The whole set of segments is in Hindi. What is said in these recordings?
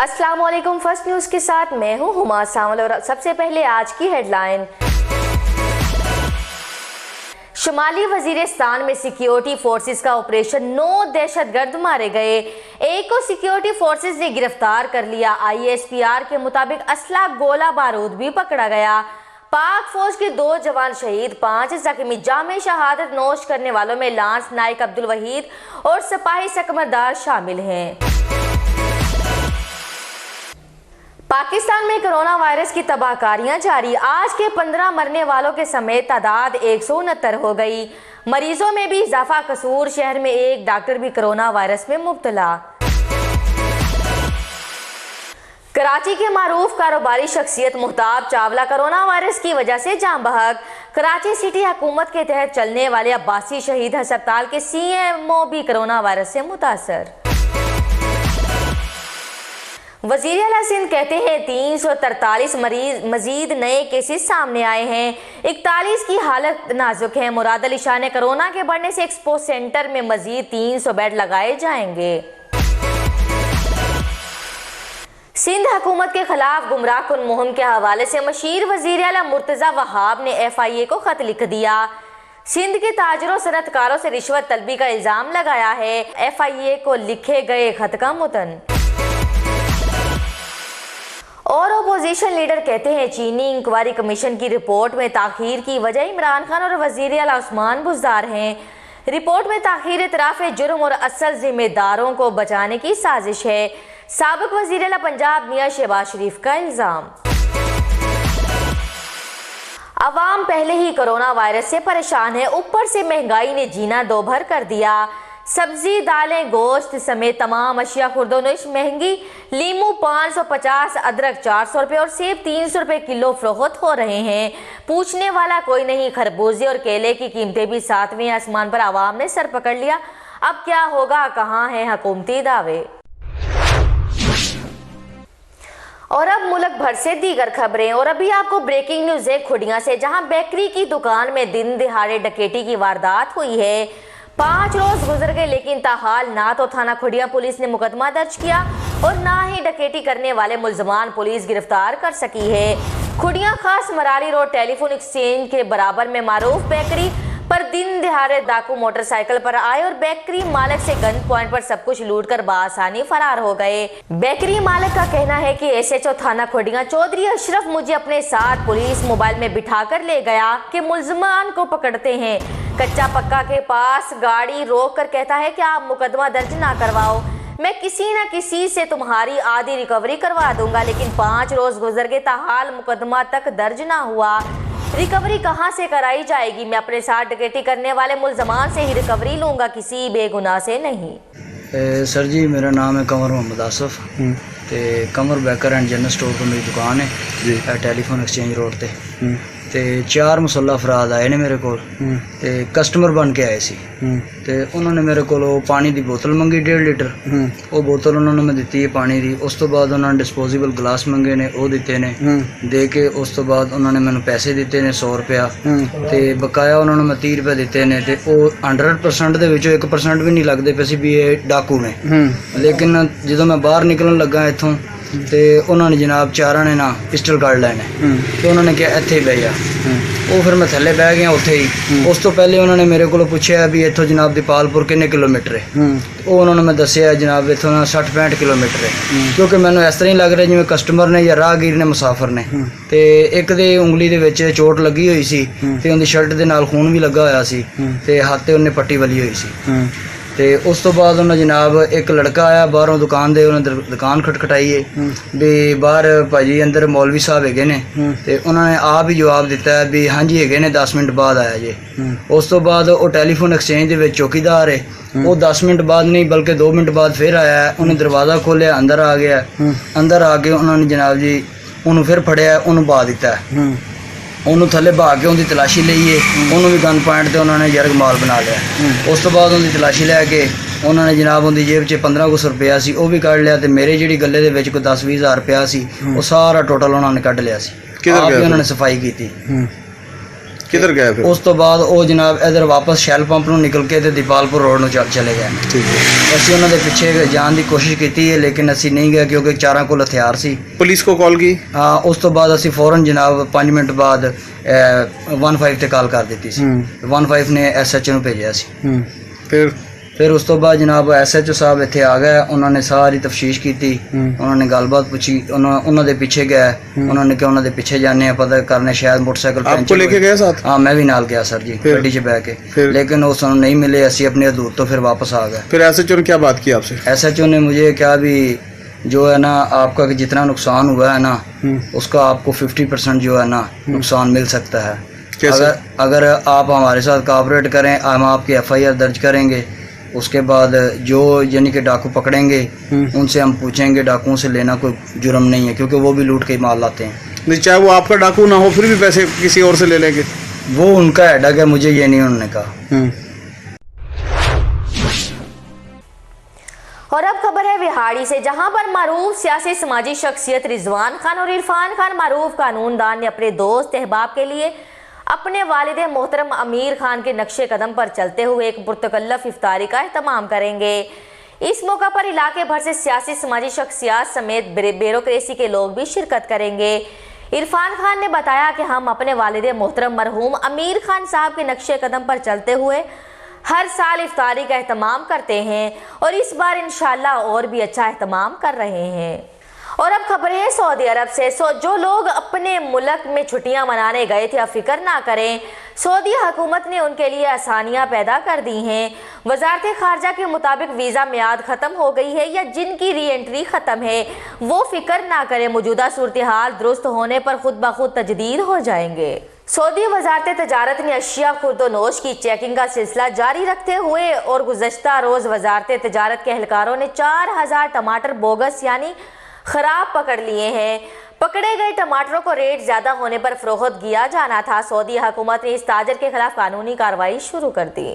अस्सलाम वालेकुम। फर्स्ट न्यूज के साथ मैं हूं हुमा सावल और सबसे पहले आज की हेडलाइन। शुमाली वजीरिस्तान में सिक्योरिटी फोर्सेस का ऑपरेशन, 9 दहशतगर्द मारे गए, एक को सिक्योरिटी फोर्सेस ने गिरफ्तार कर लिया। ISPR के मुताबिक असला, गोला बारूद भी पकड़ा गया। पाक फौज के 2 जवान शहीद, 5 जख्मी। जामे शहादत नोश करने वालों में लांस नाइक अब्दुल वहीद और सिपाही सकमरदार शामिल हैं। पाकिस्तान में कोरोना वायरस की तबाहकारियां जारी। आज के 15 मरने वालों के समेत तादाद 169 हो गई। मरीजों में भी इजाफा। कसूर शहर में एक डॉक्टर भी कोरोना वायरस में मुब्तला। कराची के मारूफ कारोबारी शख्सियत मुहताब चावला कोरोना वायरस की वजह से जान बहक। कराची सिटी हुकूमत के तहत चलने वाले अब्बासी शहीद अस्पताल के CMO भी कोरोना वायरस से मुतासर। वज़ीर आला सिंध कहते हैं 343 मरीज मजीद नए केसेस सामने आए हैं। 41 की हालत नाजुक है। मुराद अली शाह ने कोरोना के बढ़ने से एक्सपो सेंटर में मजीद 300 बेड लगाए जाएंगे। सिंध हुकूमत के खिलाफ गुमराहकुन मुहिम के हवाले से मशीर वज़ीर आला मुर्तज़ा वहाब ने FIA को खत लिख दिया। सिंध के ताजरों सनतकारों से रिश्वत तलबी का इल्जाम लगाया है। FIA को लिखे गए खत का मुतन। और अपोजिशन लीडर कहते हैं चीनी इंक्वायरी कमीशन की रिपोर्ट में ताखीर की वजह इमरान खान और वज़ीर आला उस्मान बुज़दार हैं। रिपोर्ट में ताखीर इतराफ़ जुर्म और असल जिम्मेदारों को बचाने की साजिश है। साबिक वज़ीर आला पंजाब मियां शहबाज शरीफ का इल्जाम। अवाम पहले ही कोरोना वायरस से परेशान है, ऊपर से महंगाई ने जीना दोभर कर दिया। सब्जी, दालें, गोश्त समेत तमाम अशिया खुर्दोनोश महंगी। लीमू 550, अदरक 400 रुपये और सेब 300 रुपये किलो फरोख्त हो रहे हैं। पूछने वाला कोई नहीं। खरबूजे और केले की कीमतें भी 7वें आसमान पर। आवाम ने सर पकड़ लिया। अब क्या होगा, कहाँ हैं हुकूमती दावे। और अब मुल्क भर से दीगर खबरें। और अभी आपको ब्रेकिंग न्यूज है खुडियां से, जहां बेकरी की दुकान में दिन दिहाड़े डकैती की वारदात हुई है। 5 रोज गुजर गए लेकिन ताहाल ना तो थाना खुडिया पुलिस ने मुकदमा दर्ज किया और ना ही डकैती करने वाले मुलजमान पुलिस गिरफ्तार कर सकी है। खुडिया खास मराली रोड टेलीफोन एक्सचेंज के बराबर में मारूफ बेकरी पर दिन दिहाड़े डाकू मोटरसाइकिल पर आए और बेकरी मालिक से गन पॉइंट पर सब कुछ लूट कर बासानी फरार हो गए। बेकरी मालिक का कहना है कि SHO थाना खुडिया चौधरी अशरफ मुझे अपने साथ पुलिस मोबाइल में बिठा कर ले गया कि मुलजमान को पकड़ते हैं। कच्चा पक्का के पास गाड़ी रोक कर कहता है कि आप मुकदमा दर्ज ना करवाओ, मैं किसी न किसी से तुम्हारी आधी रिकवरी करवा दूंगा। लेकिन 5 रोज गुजर गए, ताहाल मुकदमा तक दर्ज ना हुआ। रिकवरी कहां से कराई जाएगी? मैं अपने साथ डकैती करने वाले मुलजमान से ही रिकवरी लूंगा, किसी बेगुनाह से नहीं। सर जी, मेरा नाम है कंवर मोहम्मद आसफ ते Kanwar baker and general store पर मेरी दुकान है जी, टेलीफोन एक्सचेंज रोड ते 4 मुसल्ला अफराद आए ने मेरे को ते कस्टमर बन के आए सी ते उन्होंने मेरे को पानी की बोतल मंगी 1.5 लीटर। वो बोतल उन्होंने मैं दी है पानी की। उस तो बाद उन्होंने डिस्पोजेबल गिलास मंगे ने, वो दिते ने। दे के उस तो बाद उन्होंने मैंने पैसे दिते ने 100 रुपया ते बकाया उन्होंने मैं 30 रुपये दिते ने। ते वो 100% दे विचों 1% भी नहीं लगते पे सी भी ये डाकू ने। लेकिन जो मैं बाहर निकलन लगा इत्थों ते उन्होंने जनाब 4 ने ना पिस्टल कढ़ लेने तो उन्होंने कहा इत्थे ही बह जा। वो फिर मैं थल्ले बह गया उत्थे ही। उस तो पहले उन्होंने मेरे को पूछा भी इत्थों जनाब दीपालपुर किन्ने किलोमीटर है। वो उन्होंने मैं दसिया जनाब इत्थों ना 60-65 किलोमीटर है, क्योंकि मैंने इस तरह ही लग रहा जिवें कस्टमर ने या राहगीर ने मुसाफिर ने। ते एक दे उंगली दे विच चोट लगी हुई सी ते उनदी शर्ट दे नाल खून भी लगा होया सी ते हत्थ ते उन्हें पट्टी वली हुई सी। ते उस तो बाद उन्हें जनाब एक लड़का आया बाहरों दुकान दे, उन्हें दुकान खटखटाई है भी बाहर भाजी अंदर मौलवी साहब है ने। ते उन्होंने आप ही जवाब दिता है भी हाँ जी है ने, 10 मिनट बाद आया जे। उस तो बाद वो टेलीफोन एक्सचेंज दे विच चौकीदार है, वो 10 मिनट बाद नहीं बल्कि 2 मिनट बाद फिर आया है। उन्हें दरवाज़ा खोलिया, अंदर आ गया। अंदर आके उन्होंने जनाब जी उन्होंने फिर फड़िया, उन्होंने पा दिता है। उन्होंने थले बहा के उनकी तलाशी लीए, उन्होंने भी गन पॉइंट से उन्होंने यरग माल बना लिया। उस तो बाद उनकी तलाशी लैके उन्होंने जनाब उनकी जेब च 15 कुछ रुपया सी वो भी कढ़ लिया। तो मेरे जी गले के विच कोई 10-20 हज़ार रुपया सी वो सारा टोटल उन्होंने कढ़ लिया सी। आप ही उन्होंने सफाई की थी। किधर गए फिर? उस तो बाद वो जनाब इधर वापस शैल पंप ਨੂੰ ਨਿਕਲ ਕੇ ਤੇ ਦੀਪਾਲਪੁਰ ਰੋਡ ਨੂੰ ਚਲੇ ਗਏ ਨੇ। ठीक है। ਅਸੀਂ ਉਹਨਾਂ ਦੇ ਪਿੱਛੇ ਜਾਣ ਦੀ ਕੋਸ਼ਿਸ਼ ਕੀਤੀ ਹੈ ਲੇਕਿਨ ਅਸੀਂ ਨਹੀਂ ਗਏ ਕਿਉਂਕਿ ਚਾਰਾਂ ਕੋਲ ਹਥਿਆਰ ਸੀ। पुलिस को कॉल की? ਹਾਂ ਉਸ ਤੋਂ ਬਾਅਦ ਅਸੀਂ ਫੌਰਨ ਜਨਾਬ 5 ਮਿੰਟ ਬਾਅਦ 15 ਤੇ ਕਾਲ ਕਰ ਦਿੱਤੀ ਸੀ। 15 ਨੇ ਐਸਐਚਓ ਨੂੰ ਭੇਜਿਆ ਸੀ। ਫਿਰ ਉਸ ਤੋਂ ਬਾਅਦ ਜਨਾਬ ਐਸਐਚਓ ਸਾਹਿਬ ਇੱਥੇ ਆ ਗਏ, ਉਹਨਾਂ ਨੇ ਸਾਰੀ ਤਫਤੀਸ਼ ਕੀਤੀ, ਉਹਨਾਂ ਨੇ ਗੱਲਬਾਤ ਪੁੱਛੀ, ਉਹਨਾਂ ਦੇ ਪਿੱਛੇ ਗਏ, ਉਹਨਾਂ ਨੇ ਕਿ ਉਹਨਾਂ ਦੇ ਪਿੱਛੇ ਜਾਣੇ ਆ ਪਤਾ ਕਰਨੇ ਸ਼ਾयद मोटरसाइकिल आपको लेके गए साथ? हाँ मैं भी नाल गया सर जी ਗੱਡੀ 'ਚ ਬਹਿ ਕੇ लेकिन वो ਸਾਨੂੰ नहीं मिले, ਅਸੀਂ अपने हदूद तो फिर वापस आ गए। फिर एसएचओ ने क्या बात की आपसे? एसएचओ ने मुझे क्या भी जो है ना आपका जितना नुकसान हुआ है ना उसका आपको 50% जो है ना नुकसान मिल सकता है। अगर आप हमारे साथ कोऑपरेट करें हम आपकी FIR दर्ज करेंगे, उसके बाद जो यानी कि डाकू पकड़ेंगे उनसे हम पूछेंगे, डाकुओं से लेना कोई जुर्म नहीं है क्योंकि वो भी लूट के माल लाते हैं। नहीं चाहे वो आपका डाकू ना हो फिर भी पैसे किसी और से ले लेंगे, वो उनका हेडक है, मुझे ये नहीं उन्होंने कहा। और अब खबर है विहाड़ी से, जहां पर मारूफ सियासी समाजी शख्सियत रिजवान खान और इरफान खान मारूफ कानूनदान ने अपने दोस्त अहबाब के लिए अपने वालिद मोहतरम अमीर खान के नक्शे कदम पर चलते हुए एक पुरतकल्लफ इफ्तारी का एहतमाम करेंगे। इस मौका पर इलाके भर से सियासी समाजी शख्सियात समेत ब्यूरोक्रेसी के लोग भी शिरकत करेंगे। इरफान खान ने बताया कि हम अपने वालिद मोहतरम मरहूम अमीर खान साहब के नक्शे कदम पर चलते हुए हर साल इफ्तारी का एहतमाम करते हैं और इस बार इंशाल्लाह और भी अच्छा एहतमाम कर रहे हैं। और अब खबर है सऊदी अरब से। जो लोग अपने मुल्क में छुट्टियां मनाने गए थे अब फिक्र ना करें, सऊदी हुकूमत ने उनके लिए आसानियां पैदा कर दी हैं। वजारत खारजा के मुताबिक वीज़ा मियाद ख़त्म हो गई है या जिनकी री एंट्री ख़त्म है वो फिक्र ना करें, मौजूदा सूरत हाल दुरुस्त होने पर खुद ब खुद तजदीद हो जाएंगे। सऊदी वजारत तजारत ने अशिया खुर्दोनोश की चेकिंग का सिलसिला जारी रखते हुए और गुज़श्ता रोज़ वजारत तजारत के एहलकारों ने 4000 टमाटर बोगस यानी खराब पकड़ लिए हैं। पकड़े गए टमाटरों को रेट ज्यादा होने पर फरोख्त किया जाना था। सऊदी हुकूमत ने इस ताजर के खिलाफ कानूनी कार्रवाई शुरू कर दी।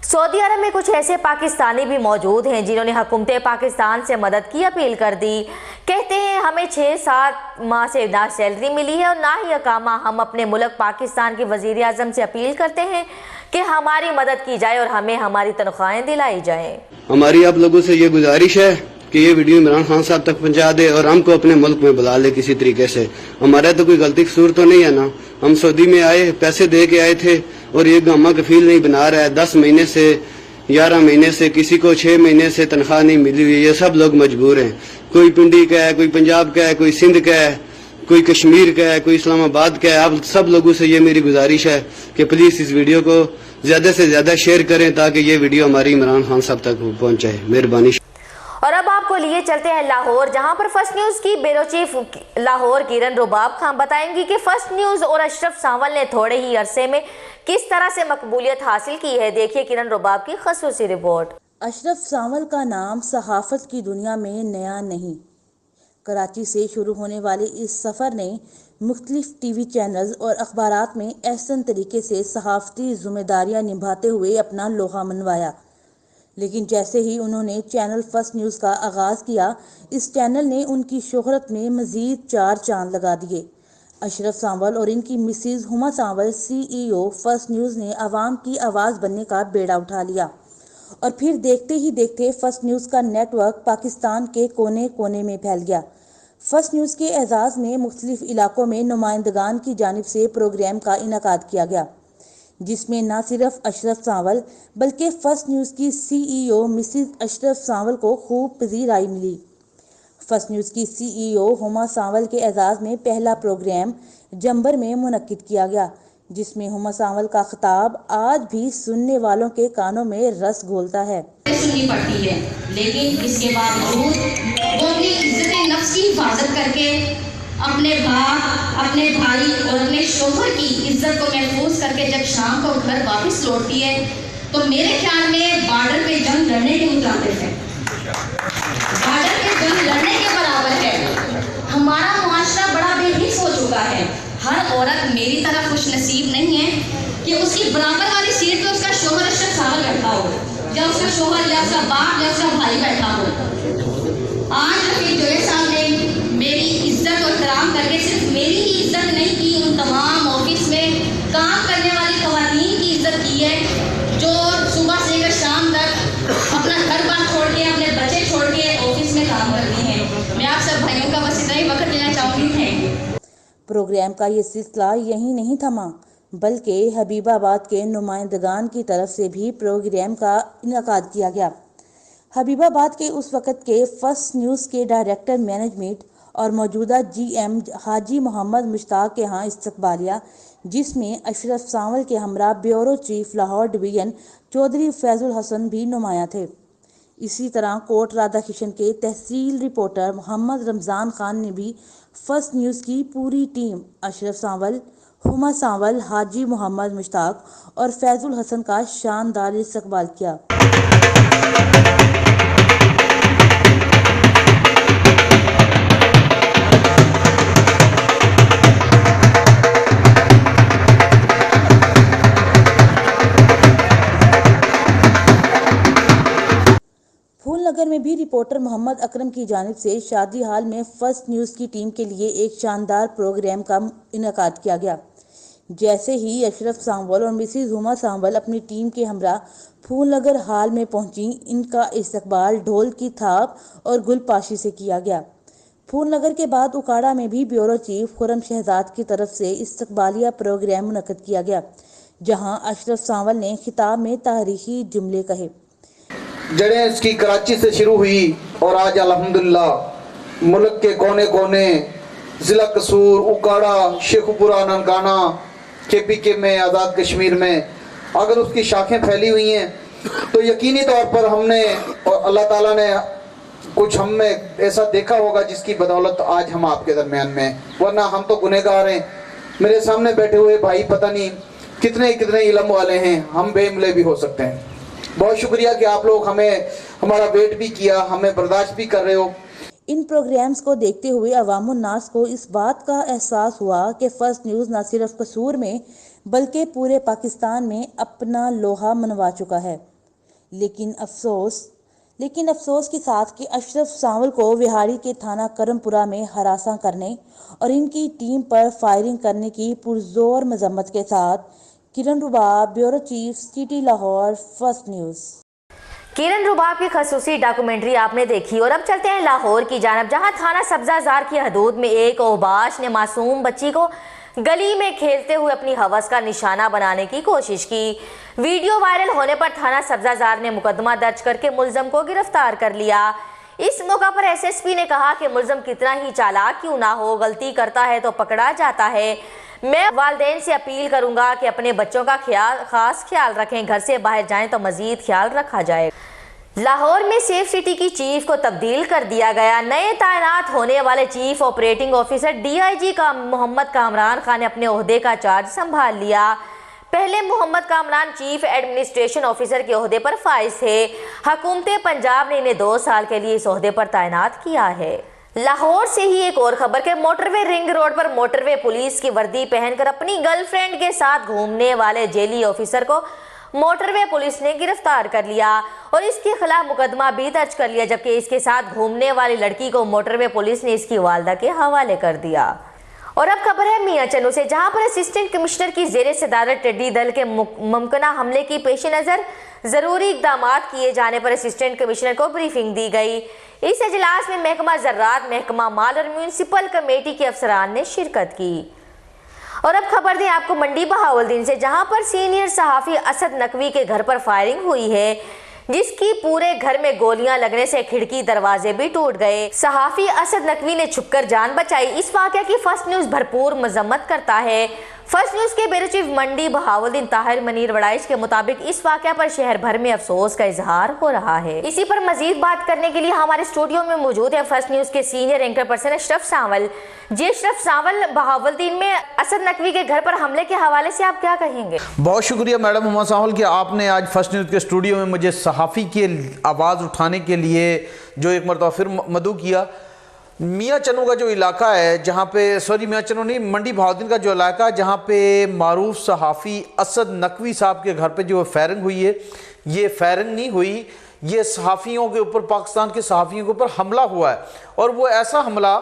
सऊदी अरब में कुछ ऐसे पाकिस्तानी भी मौजूद हैं जिन्होंने हुकूमत पाकिस्तान से मदद की अपील कर दी। कहते हैं हमें 6-7 माह से ना सैलरी मिली है और ना ही अकामा। हम अपने मुल्क पाकिस्तान के वजीर आज़म से अपील करते हैं कि हमारी मदद की जाए और हमें हमारी तनख्वाहें दिलाई जाएं। हमारी आप लोगों से ये गुजारिश है कि ये वीडियो इमरान खान साहब तक पहुंचा दे और हमको अपने मुल्क में बुला ले किसी तरीके से। हमारा तो कोई गलती कसूर तो नहीं है ना, हम सऊदी में आए, पैसे दे के आए थे और ये गामा कफील नहीं बना रहा है। 10 महीने से 11 महीने से किसी को 6 महीने से तनख्वाह नहीं मिली हुई। ये सब लोग मजबूर हैं, कोई पिंडी का है, कोई पंजाब का है, कोई सिंध का है, कोई कश्मीर का है, कोई इस्लामाबाद का है। आप सब लोगों से ये मेरी गुजारिश है कि प्लीज इस वीडियो को ज्यादा से ज्यादा शेयर करें ताकि ये वीडियो हमारी इमरान खान साहब तक पहुंचे। मेहरबानी। और अब आपको लिए चलते हैं लाहौर, जहां पर फर्स्ट न्यूज की ब्यूरो चीफ लाहौर किरण रुबाब खान बताएंगी कि फर्स्ट न्यूज और अशरफ सांवल ने थोड़े ही अरसे में किस तरह से मकबूलियत हासिल की है। देखिए किरण रुबाब की खसूसी रिपोर्ट। अशरफ सांवल का नाम सहाफत की दुनिया में नया नहीं। कराची से शुरू होने वाले इस सफ़र ने मुख्तलिफ टीवी चैनल्स और अखबारात में एहसन तरीके से सहाफ़ती जिम्मेदारियां निभाते हुए अपना लोहा मनवाया। लेकिन जैसे ही उन्होंने चैनल फर्स्ट न्यूज़ का आगाज़ किया, इस चैनल ने उनकी शोहरत में मज़ीद 4 चांद लगा दिए। अशरफ सांवल और इनकी मिसेज़ हुमा सांवल CEO फर्स्ट न्यूज़ ने आवाम की आवाज़ बनने का बेड़ा उठा लिया और फिर देखते ही देखते फर्स्ट न्यूज़ का नेटवर्क पाकिस्तान के कोने कोने में फैल गया। फर्स्ट न्यूज़ के एजाज़ में मुख्तलिफ इलाकों में नुमाइंदगान की जानिब से प्रोग्राम का इनकाद किया गया, जिसमें न सिर्फ अशरफ सांवल बल्कि फर्स्ट न्यूज़ की CEO मिसेस अशरफ सांवल को खूब पजीराई मिली। फर्स्ट न्यूज़ की CEO हुमा सांवल के एजाज़ में पहला प्रोग्राम जंबर में मुनक्किद किया गया, जिसमें हुमा सांवल का खिताब आज भी सुनने वालों के कानों में रस घोलता है। सुननी पड़ती है, लेकिन इसके बावजूद वो अपनी इज्जत नफ्स की हिफाजत करके अपने बाप, अपने भाई और अपने शोहर की इज्जत को महफूज करके जब शाम को घर वापस लौटती है तो मेरे ख्याल में बॉर्डर पे जंग लड़ने के मुताबिक है, बॉर्डर पे जंग लड़ने के बराबर है। हमारा मुआशरा बड़ा बेहिस हो चुका है। हर औरत मेरी तरह खुश नसीब नहीं है कि उसकी बराबर वाली सीट पे उसका शोहर अशरफ सांवल बैठा हो, या उसका शोहर या उसका बाप या उसका भाई बैठा हो। आज हफीज जोए साहब ने मेरी इज्जत और एहतराम करके करके सिर्फ मेरी ही इज्जत नहीं की, उन तमाम ऑफिस में काम करने वाली खवातीन की इज्जत की है जो सुबह से लेकर शाम तक अपना घर बार छोड़ के, अपने बच्चे छोड़ के ऑफिस में काम करती हैं। मैं आप सब भाइयों का बस इतना ही वक्त लेना चाहूँगी। Thank you. प्रोग्राम का ये सिलसिला यहीं नहीं थमा, बल्कि हबीबाबाद के नुमाइंदगान की तरफ से भी प्रोग्राम का इनेकाद किया गया। हबीबाबाद के उस वक़्त के फर्स्ट न्यूज़ के डायरेक्टर मैनेजमेंट और मौजूदा GM हाजी मोहम्मद मुश्ताक के यहाँ इस्तकबालिया, जिसमें अशरफ सांवल के हमरा bureau chief Lahore division Chaudhry Faizul Hassan भी नुमाया थे। इसी तरह कोट राधा किशन के तहसील रिपोर्टर मोहम्मद रमज़ान खान ने भी फर्स्ट न्यूज़ की पूरी टीम अशरफ सांवल, हुमा सांवल, हाजी मोहम्मद मुश्ताक और फैजुल हसन का शानदार इस्तकबाल किया। फूलनगर में भी रिपोर्टर मोहम्मद अकरम की जानिब से शादी हाल में फर्स्ट न्यूज़ की टीम के लिए एक शानदार प्रोग्राम का इनेकाद किया गया। जैसे ही अशरफ सांवल और मिसिज हुमा सांवल अपनी टीम के हमरा फूलनगर हाल में पहुंची, इनका इस्तकबाल ढोल की थाप और गुलपाशी से किया गया। फूलनगर के बाद उकाड़ा में भी ब्यूरो चीफ खुरम शहजाद की तरफ से इस्तकबालिया प्रोग्राम मुनक्कद किया गया, जहां अशरफ सांवल ने खिताब में तारीखी जुमले कहे। जड़ें इसकी कराची से शुरू हुई और आज अल्हम्दुलिल्लाह मुल्क के कोने कोने, ज़िला कसूर, उकाड़ा, शेखुपुरा, ननकाना, KPK में, आज़ाद कश्मीर में अगर उसकी शाखें फैली हुई हैं तो यकीनी तौर पर हमने और अल्लाह ताला ने कुछ हम में ऐसा देखा होगा जिसकी बदौलत आज हम आपके दरमियान में, वरना हम तो गुनहगार हैं। मेरे सामने बैठे हुए भाई पता नहीं कितने कितने इल्म वाले हैं, हम बेमिले भी हो सकते हैं। बहुत शुक्रिया कि आप लोग हमें हमारा वेट भी किया, हमें बर्दाश्त भी कर रहे हो। इन प्रोग्राम्स को देखते हुए अवामुन्नास को इस बात का एहसास हुआ कि फर्स्ट न्यूज़ न सिर्फ कसूर में बल्कि पूरे पाकिस्तान में अपना लोहा मनवा चुका है। लेकिन अफसोस के साथ कि अशरफ सांवल को विहाड़ी के थाना करमपुरा में हरासा करने और इनकी टीम पर फायरिंग करने की पुरजोर मजम्मत के साथ Kiran Rubab, bureau chief, city Lahore, first news. Kiran Rubab की खसूसी डॉक्यूमेंट्री आपने देखी और अब चलते हैं लाहौर की जानब, जहां थाना सब्जाजार की हदूद में एक ओबाश ने मासूम बच्ची को गली में खेलते हुए अपनी हवस का निशाना बनाने की कोशिश की। वीडियो वायरल होने पर थाना सब्जाजार ने मुकदमा दर्ज करके मुलजम को गिरफ्तार कर लिया। इस मौका पर SSP ने कहा कि मुलजम कितना ही चालाक क्यों ना हो, गलती करता है तो पकड़ा जाता है। मैं वालिदैन से अपील करूंगा कि अपने बच्चों का खास ख्याल रखें, घर से बाहर जाएं तो मजीद ख्याल रखा जाए। लाहौर में सेफ सिटी की चीफ को तब्दील कर दिया गया। नए तैनात होने वाले चीफ ऑपरेटिंग ऑफिसर DIG का मोहम्मद कामरान खान ने अपने ओहदे का चार्ज संभाल लिया। पहले Mohammad Kamran chief administration officer के ओहदे पर फाइज थे। हुकूमत पंजाब ने इन्हें 2 साल के लिए इस ओहदे पर तैनात किया है। लाहौर से ही एक और खबर के मोटरवे रिंग रोड पर मोटरवे पुलिस की वर्दी पहनकर अपनी गर्लफ्रेंड के साथ घूमने वाले जेली ऑफिसर को मोटरवे पुलिस ने गिरफ्तार कर लिया और इसके खिलाफ मुकदमा भी दर्ज कर लिया, जबकि इसके साथ घूमने वाली लड़की को मोटरवे पुलिस ने इसकी वालदा के हवाले कर दिया। और अब खबर है मियां चन्नू से, जहां पर असिस्टेंट कमिश्नर की जेर सदारत टिड्डी दल के मुमकिना हमले की पेश नज़र जरूरी इकदाम किए जाने पर असिस्टेंट कमिश्नर को ब्रीफिंग दी गई। इस इजलास में महकमा ज़राअत, महकमा माल और म्यूनसिपल कमेटी के अफसरान ने शिरकत की। और अब खबर दें आपको मंडी बहावलदीन से, जहां पर सीनियर सहाफ़ी असद नकवी के घर पर फायरिंग हुई है, जिसकी पूरे घर में गोलियां लगने से खिड़की दरवाजे भी टूट गए। सहाफ़ी असद नकवी ने छुपकर जान बचाई। इस वाक़या की फर्स्ट न्यूज़ भरपूर मजम्मत करता है। फर्स्ट न्यूज़ के ब्यूरो चीफ मंडी बहावलदीन ताहिर मनीर वड़ाइश के मुताबिक इस वाक़या पर शहर भर में अफसोस का इजहार हो रहा है। इसी पर मजीद बात करने के लिए हमारे स्टूडियो में मौजूद है फर्स्ट न्यूज़ के सीनियर एंकर पर्सन अशरफ सांवल। जी अशरफ सांवल, बहावलदीन में असद नकवी के घर पर हमले के हवाले से आप क्या कहेंगे? बहुत शुक्रिया मैडम हुमा सांवल कि आपने आज फर्स्ट न्यूज़ के स्टूडियो में मुझे सहाफ़ी की आवाज़ उठाने के लिए जो एक मरतबा फिर मदऊ किया। मियां चन्नू का जो इलाका है, जहाँ पे मियां चन्नू नहीं, मंडी बहावलदीन का जो इलाका, जहाँ पे मारूफ सहाफ़ी असद नकवी साहब के घर पे जो फायरिंग हुई है, ये फायरिंग नहीं हुई, ये सहाफ़ियों के ऊपर, पाकिस्तान के सहाफ़ियों के ऊपर हमला हुआ है। और वो ऐसा हमला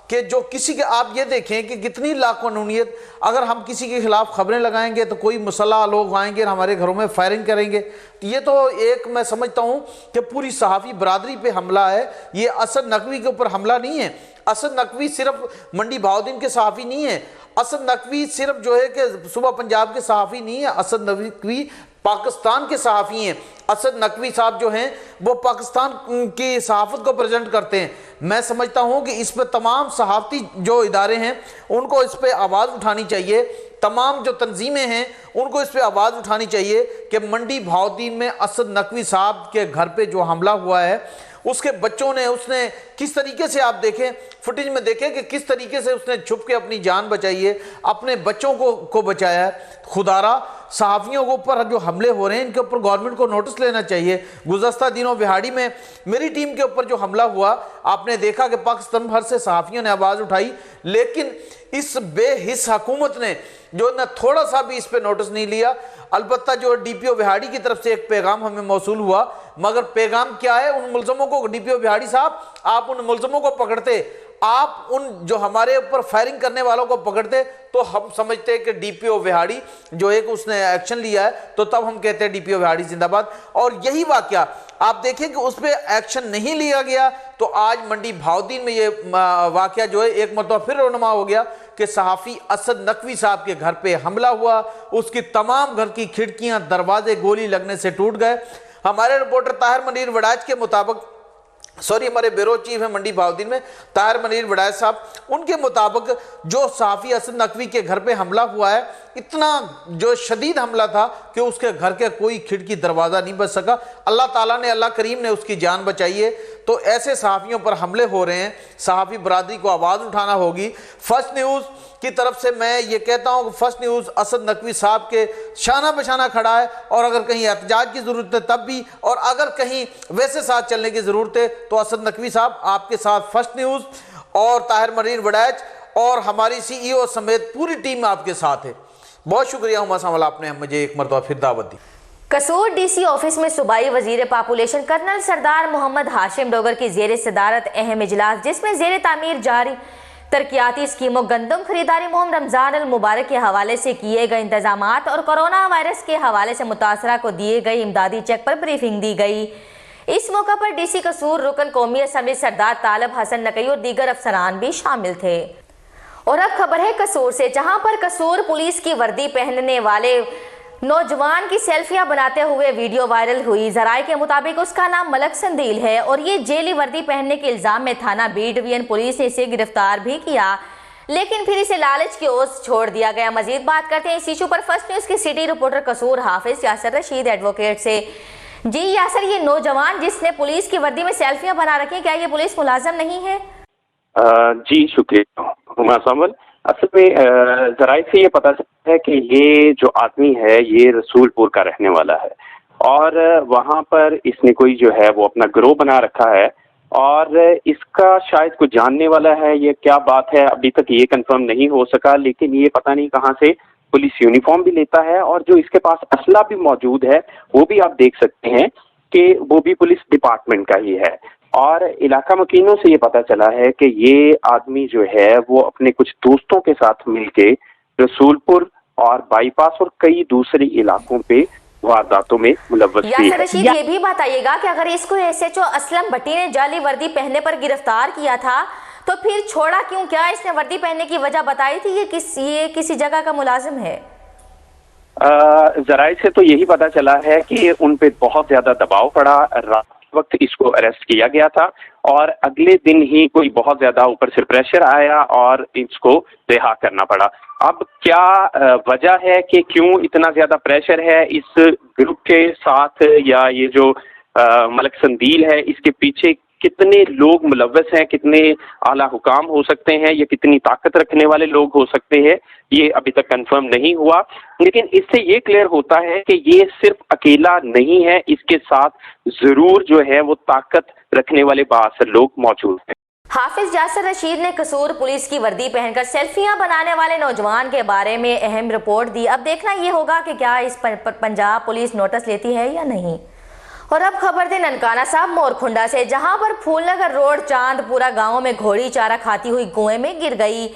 कि जो किसी के, आप ये देखें कि कितनी लाकानूनियत, अगर हम किसी के खिलाफ खबरें लगाएंगे तो कोई मुसल्लह लोग आएंगे और हमारे घरों में फायरिंग करेंगे। तो ये तो एक मैं समझता हूँ कि पूरी सहाफ़ी बरादरी पे हमला है। ये असद नकवी के ऊपर हमला नहीं है। असद नकवी सिर्फ मंडी बहाउद्दीन के सहाफ़ी नहीं है। असद नकवी सिर्फ जो है कि सुबह पंजाब के सहाफ़ी नहीं है। असद नकवी पाकिस्तान के सहाफ़ी हैं। असद नकवी साहब जो हैं वो पाकिस्तान की सहाफ़त को प्रेजेंट करते हैं। मैं समझता हूं कि इस पर तमाम सहाफ़ती जो इदारे हैं उनको इस पर आवाज़ उठानी चाहिए, तमाम जो तंजीमें हैं उनको इस पर आवाज़ उठानी चाहिए कि मंडी बहाउद्दीन में असद नकवी साहब के घर पे जो हमला हुआ है, उसके बच्चों ने, उसने किस तरीके से, आप देखें फुटेज में देखें कि किस तरीके से उसने छुप के अपनी जान बचाई है, अपने बच्चों को बचाया है। खुदारा सहाफ़ियों के ऊपर जो हमले हो रहे हैं इनके ऊपर गवर्नमेंट को नोटिस लेना चाहिए। गुज़श्ता दिनों विहाड़ी में मेरी टीम के ऊपर जो हमला हुआ, आपने देखा कि पाकिस्तान भर से सहाफ़ियों ने आवाज़ उठाई, लेकिन इस बेहिस हुकूमत ने जो न थोड़ा सा भी इस पर नोटिस नहीं लिया। अलबत्ता जो डीपीओ विहाड़ी की तरफ से एक पैगाम हमें मौसूल हुआ, मगर पैगाम क्या है, उन मुल्ज़मों को, डीपीओ विहाड़ी साहब आप उन मुल्ज़मों को पकड़ते, आप उन जो हमारे ऊपर फायरिंग करने वालों को पकड़ते तो हम समझते हैं कि डीपीओ विहाड़ी जो एक उसने एक्शन लिया है, तो तब हम कहते हैं डीपीओ विहाड़ी जिंदाबाद। और यही वाकया आप देखें कि उस पर एक्शन नहीं लिया गया, तो आज मंडी बहाउद्दीन में ये वाकया जो है एक मरतबा फिर रोनुमा हो गया कि सहाफ़ी असद नकवी साहब के घर पे हमला हुआ, उसकी तमाम घर की खिड़कियां दरवाजे गोली लगने से टूट गए। हमारे रिपोर्टर ताहिर मनीर वड़ाइच के मुताबिक, हमारे ब्यूरो चीफ है मंडी बहाउद्दीन में ताहिर मनीर वड़ाइच साहब, उनके मुताबिक जो सहाफ़ी असद नकवी के घर पे हमला हुआ है, इतना जो शदीद हमला था कि उसके घर के कोई खिड़की दरवाज़ा नहीं बच सका। अल्लाह ताला ने, अल्लाह करीम ने उसकी जान बचाई है। तो ऐसे सहाफ़ियों पर हमले हो रहे हैं, सहाफ़ी बरादरी को आवाज़ उठाना होगी। फर्स्ट न्यूज़ की तरफ से मैं ये कहता हूँ कि फर्स्ट न्यूज़ असद नकवी साहब के शाना बशाना खड़ा है, और अगर कहीं एहतजाज की ज़रूरत है तब भी, और अगर कहीं वैसे साथ चलने की ज़रूरत है तो असद नकवी साहब आपके साथ फर्स्ट न्यूज़ और ताहिर मनीर वड़ाइच और हमारी CEO समेत पूरी टीम आपके साथ है। बहुत शुक्रिया हुमा सामला, आपने मुझे एक मरतबा फिर दावत दी। कसूर DC ऑफिस में सूबाई वजीर पॉपुलेशन कर्नल सरदार मोहम्मद हाशिम डोगर की जेर सदारत अहम इजलास, जिसमें जेर तामीर जारी तरक्याती स्कीमों, गंदम खरीदारी मुहिम, रमज़ान अल मुबारक के हवाले से किए गए इंतजामात और कोरोना वायरस के हवाले से मुतासरा को दिए गए इमदादी चेक पर ब्रीफिंग दी गई। इस मौका पर DC कसूर रुकन कौमी असम्बली सरदार तालब हसन नकई और दीगर अफसरान भी शामिल थे। और अब खबर है कसूर से, जहां पर कसूर पुलिस की वर्दी पहनने वाले नौजवान की सेल्फियां बनाते हुए वीडियो वायरल हुई। जराये के मुताबिक उसका नाम मलक संदील है और ये जेली वर्दी पहनने के इल्जाम में थाना B डिवीजन पुलिस ने इसे गिरफ्तार भी किया, लेकिन फिर इसे लालच की ओर छोड़ दिया गया। मजीद बात करते हैं इस इशू पर फर्स्ट न्यूज के सिटी रिपोर्टर कसूर हाफिज यासर रशीद एडवोकेट से। जी यासर, ये नौजवान जिसने पुलिस की वर्दी में सेल्फियां बना रखी, क्या ये पुलिस मुलाजिम नहीं है? जी शुक्रिया हुमा सामल। असल में जराये से ये पता चलता है कि ये जो आदमी है ये रसूलपुर का रहने वाला है और वहाँ पर इसने कोई जो है वो अपना गिरोह बना रखा है और इसका शायद कोई जानने वाला है। ये क्या बात है अभी तक ये कंफर्म नहीं हो सका, लेकिन ये पता नहीं कहाँ से पुलिस यूनिफॉर्म भी लेता है और जो इसके पास असला भी मौजूद है वो भी आप देख सकते हैं कि वो भी पुलिस डिपार्टमेंट का ही है। और इलाका मकीनों से ये पता चला है कि ये आदमी जो है वो अपने कुछ दोस्तों के साथ मिलके रसूलपुर और बाईपास और कई दूसरे इलाकों पे वारदातों में मुलव्वस भी है। रशीद, ये भी बताइएगा कि अगर इसको SHO असलम भट्टी ने जाली वर्दी पहनने पर गिरफ्तार किया था तो फिर छोड़ा क्यों? क्या इसने वर्दी पहनने की वजह बताई थी? ये किसी जगह का मुलाजिम है? जराये से तो यही पता चला है कि उन पे बहुत ज्यादा दबाव पड़ा, रात वक्त इसको अरेस्ट किया गया था और अगले दिन ही कोई बहुत ज्यादा ऊपर से प्रेशर आया और इसको रिहा करना पड़ा। अब क्या वजह है कि क्यों इतना ज्यादा प्रेशर है इस ग्रुप के साथ, या ये जो मलक संदील है इसके पीछे कितने लोग मुलव्वस हैं, कितने आला हुकाम हो सकते हैं, या कितनी ताकत रखने वाले लोग हो सकते हैं, ये अभी तक कंफर्म नहीं हुआ। लेकिन इससे ये क्लियर होता है कि ये सिर्फ अकेला नहीं है, इसके साथ जरूर जो है वो ताकत रखने वाले बासर लोग मौजूद हैं। हाफिज यासर रशीद ने कसूर पुलिस की वर्दी पहनकर सेल्फियां बनाने वाले नौजवान के बारे में अहम रिपोर्ट दी। अब देखना ये होगा कि क्या इस पर पंजाब पुलिस नोटिस लेती है या नहीं। और अब खबर दे ननकाना साहब मोरखुंडा से, जहां पर फूलनगर रोड चांदपुरा गांव में घोड़ी चारा खाती हुई कुएं में गिर गई,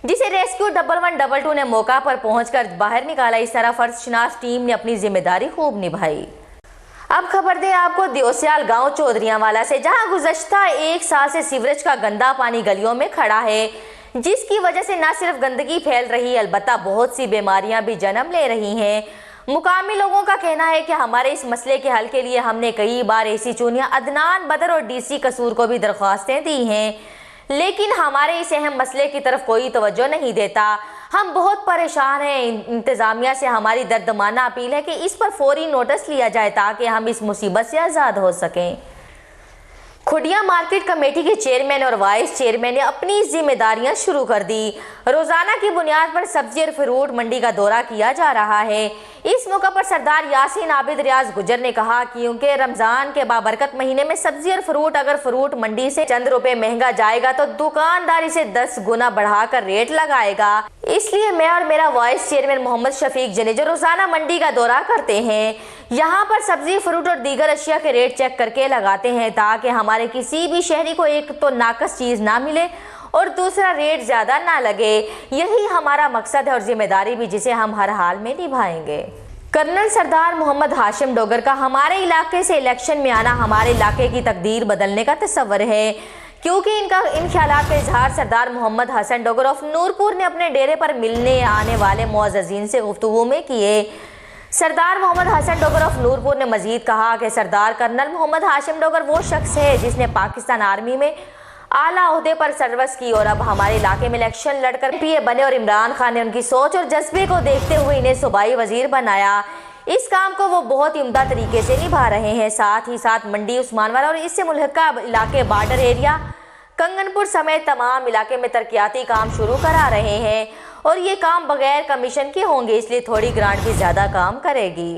जिसे रेस्क्यू 1112 ने मौका पर पहुंचकर बाहर निकाला। इस तरह फर्जशनास टीम ने अपनी जिम्मेदारी खूब निभाई। अब खबर दे आपको दियोसियाल गांव चौधरियावाला से, जहां गुज़श्ता 1 साल से सीवरेज का गंदा पानी गलियों में खड़ा है, जिसकी वजह से न सिर्फ गंदगी फैल रही है अलबत्ता बहुत सी बीमारियां भी जन्म ले रही हैं। मुकामी लोगों का कहना है कि हमारे इस मसले के हल के लिए हमने कई बार एसी चुनिया अदनान बदर और डीसी कसूर को भी दरख्वास्तें दी हैं, लेकिन हमारे इस अहम मसले की तरफ कोई तवज्जो नहीं देता। हम बहुत परेशान हैं। इंतज़ामिया से हमारी दर्दमाना अपील है कि इस पर फौरी नोटिस लिया जाए ताकि हम इस मुसीबत से आज़ाद हो सकें। खुडिया मार्केट कमेटी के चेयरमैन और वाइस चेयरमैन ने अपनी जिम्मेदारियां शुरू कर दी। रोजाना की बुनियाद पर सब्जी और फ्रूट मंडी का दौरा किया जा रहा है। इस मौका पर सरदार यासीन आबिद रियाज गुजर ने कहा कि क्योंकि रमजान के बाबरकत महीने में सब्जी और फ्रूट अगर फ्रूट मंडी से चंद रुपए महंगा जाएगा तो दुकानदार इसे 10 गुना बढ़ाकर रेट लगाएगा। इसलिए मैं और मेरा वाइस चेयरमैन मोहम्मद शफीक जने जो रोजाना मंडी का दौरा करते हैं, यहाँ पर सब्जी फ्रूट और दीगर अशिया के रेट चेक करके लगाते हैं ताकि हमारे किसी भी शहरी को एक तो नाकस चीज ना मिले और दूसरा रेट ज्यादा ना लगे। यही हमारा मकसद है और जिम्मेदारी भी, जिसे हम हर हाल में निभाएंगे। कर्नल सरदार मोहम्मद हाशिम डोगर का हमारे इलाके से इलेक्शन में आना हमारे इलाके की तकदीर बदलने का तस्वर है, क्योंकि इन ख्यालात का इजहार सरदार मोहम्मद हसन डोगर ऑफ नूरपुर ने अपने डेरे पर मिलने आने वाले मुअज़्ज़ज़ीन से गुफ्तगू में किए। सरदार मोहम्मद हसन डोगर ऑफ नूरपुर ने मजीद कहा कि सरदार कर्नल मोहम्मद हाशिम डोगर वो शख्स है जिसने पाकिस्तान आर्मी में आला ओहदे पर सर्विस की और अब हमारे इलाके में इलेक्शन लड़कर पीए बने और इमरान खान ने उनकी सोच और जज्बे को देखते हुए इन्हें सूबाई वजीर बनाया। इस काम को वो बहुत ही उम्दा तरीके से निभा रहे हैं। साथ ही साथ मंडी, उस्मानवाला और इससे मुल्हका इलाके, बॉर्डर एरिया, कंगनपुर समेत तमाम इलाके में तरक्याती काम शुरू करा रहे हैं और ये काम बगैर कमीशन के होंगे, इसलिए थोड़ी ग्रांट भी ज्यादा काम करेगी।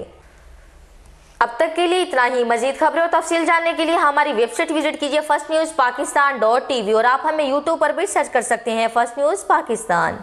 अब तक के लिए इतना ही। मजीद खबरें और तफसील जानने के लिए हमारी वेबसाइट विजिट कीजिए firstnewspakistan.tv और आप हमें यूट्यूब पर भी सर्च कर सकते हैं फर्स्ट न्यूज़ पाकिस्तान।